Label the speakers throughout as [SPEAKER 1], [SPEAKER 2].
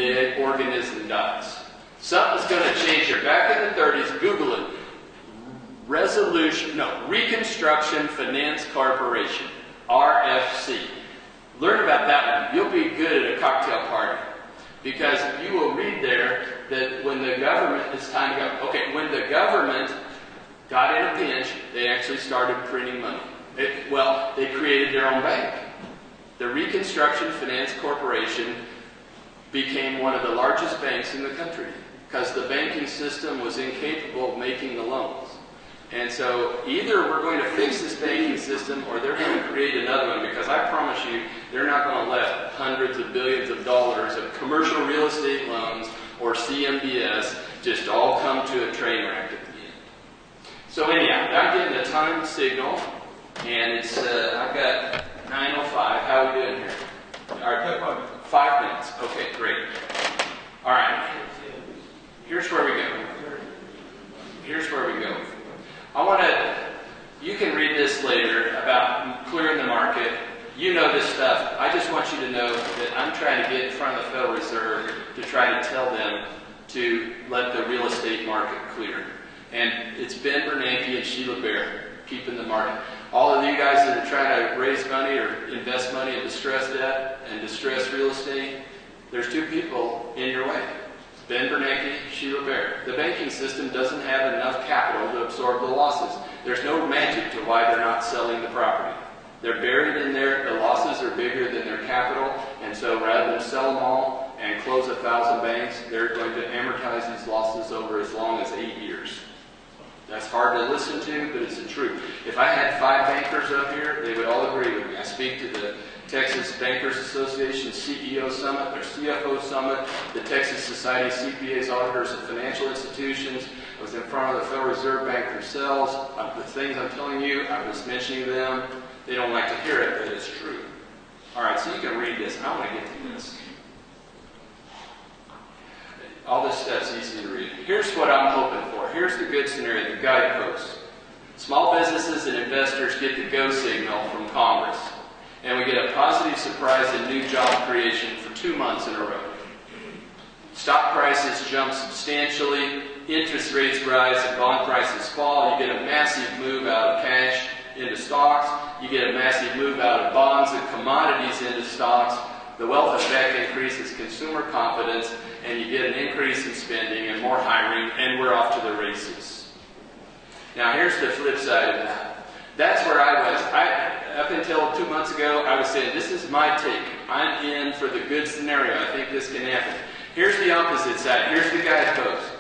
[SPEAKER 1] the organism dies. Something's going to change here. Back in the 30s, Google it. Reconstruction Finance Corporation, RFC. Learn about that one. You'll be good at a cocktail party. Because you will read there that when the government, it's time to go. Okay, when the government got in a pinch, they actually started printing money. They created their own bank. The Reconstruction Finance Corporation became one of the largest banks in the country because the banking system was incapable of making the loans. And so either we're going to fix this banking system or they're going to create another one, because I promise you they're not going to let hundreds of billions of dollars of commercial real estate loans or CMBS just all come to a train wreck at the end. So anyhow, I'm getting a time signal, and it's I've got 9:05. How are we doing here? All right, 5 minutes. Okay, great. All right. Here's where we go. You can read this later about clearing the market. You know this stuff. I just want you to know that I'm trying to get in front of the Federal Reserve to try to tell them to let the real estate market clear. And it's Ben Bernanke and Sheila Bair keeping the market. All of you guys that are trying to raise money or invest money in distressed debt and distressed real estate, there's two people in your way. Ben Bernanke, Sheila Bair. The banking system doesn't have enough capital to absorb the losses. There's no magic to why they're not selling the property. They're buried in there. The losses are bigger than their capital, and so rather than sell them all and close 1,000 banks, they're going to amortize these losses over as long as 8 years. That's hard to listen to, but it's the truth. If I had 5 bankers up here, they would all agree with me. I speak to the Texas Bankers Association CEO Summit, their CFO Summit, the Texas Society of CPAs, Auditors, and Financial Institutions. I was in front of the Federal Reserve Bank themselves. The things I'm telling you, I was mentioning them. They don't like to hear it, but it's true. All right, so you can read this. I want to get to this. All this stuff's easy to read. Here's what I'm hoping for. Here's the good scenario, the guidepost. Small businesses and investors get the go signal from Congress. And we get a positive surprise in new job creation for 2 months in a row. Stock prices jump substantially, interest rates rise, and bond prices fall. You get a massive move out of cash into stocks. You get a massive move out of bonds and commodities into stocks. The wealth effect increases consumer confidence, and you get an increase in spending and more hiring, and we're off to the races. Now here's the flip side of that. That's where I was. Up until 2 months ago, I was saying, this is my take. I'm in for the good scenario. I think this can happen. Here's the opposite side. Here's the guidepost.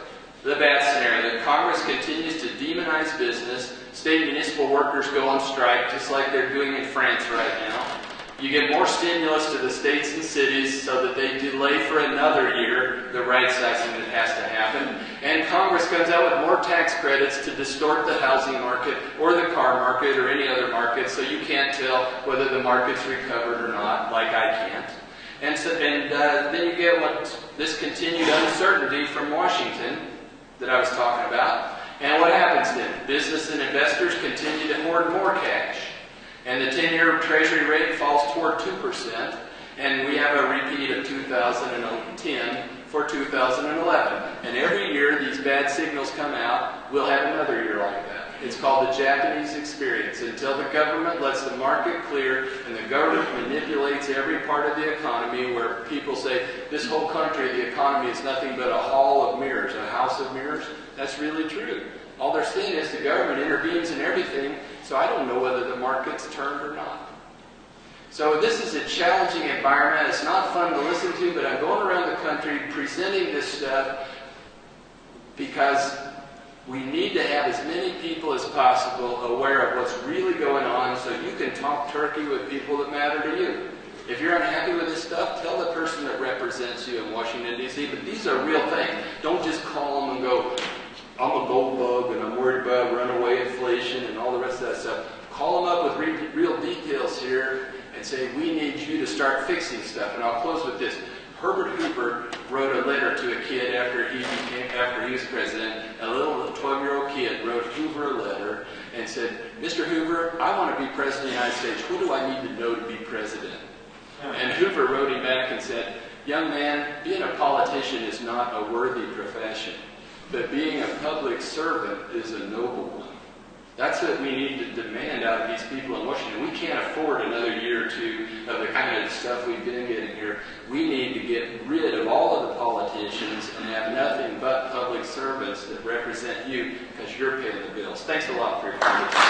[SPEAKER 1] The bad scenario, that Congress continues to demonize business. State municipal workers go on strike, just like they're doing in France right now. You get more stimulus to the states and cities so that they delay for another year the right-sizing that has to happen. And Congress comes out with more tax credits to distort the housing market or the car market or any other market, so you can't tell whether the market's recovered or not, like I can't. And then you get this continued uncertainty from Washington that I was talking about. And what happens then? Business and investors continue to hoard more cash. And the 10-year Treasury rate falls toward 2%, and we have a repeat of 2010 for 2011. And every year these bad signals come out, we'll have another year like that. It's called the Japanese experience. Until the government lets the market clear and the government manipulates every part of the economy, where people say, this whole country, the economy is nothing but a hall of mirrors, a house of mirrors. That's really true. All they're saying is the government intervenes in everything, so I don't know whether the market's turned or not. So this is a challenging environment. It's not fun to listen to, but I'm going around the country presenting this stuff because we need to have as many people as possible aware of what's really going on, so you can talk turkey with people that matter to you. If you're unhappy with this stuff, tell the person that represents you in Washington, D.C., but these are real things. Don't just call them and go, I'm a gold bug and I'm worried about runaway inflation and all the rest of that stuff. Call them up with real details here and say, we need you to start fixing stuff. And I'll close with this. Herbert Hoover wrote a letter to a kid after he was president. A little 12-year-old kid wrote Hoover a letter and said, Mr. Hoover, I want to be president of the United States. What do I need to know to be president? And Hoover wrote him back and said, "Young man, being a politician is not a worthy profession, but being a public servant is a noble one." That's what we need to demand out of these people in Washington. We can't afford another year or two of the kind of stuff we've been getting here. We need to get rid of all of the politicians and have nothing but public servants that represent you, because you're paying the bills. Thanks a lot for your time.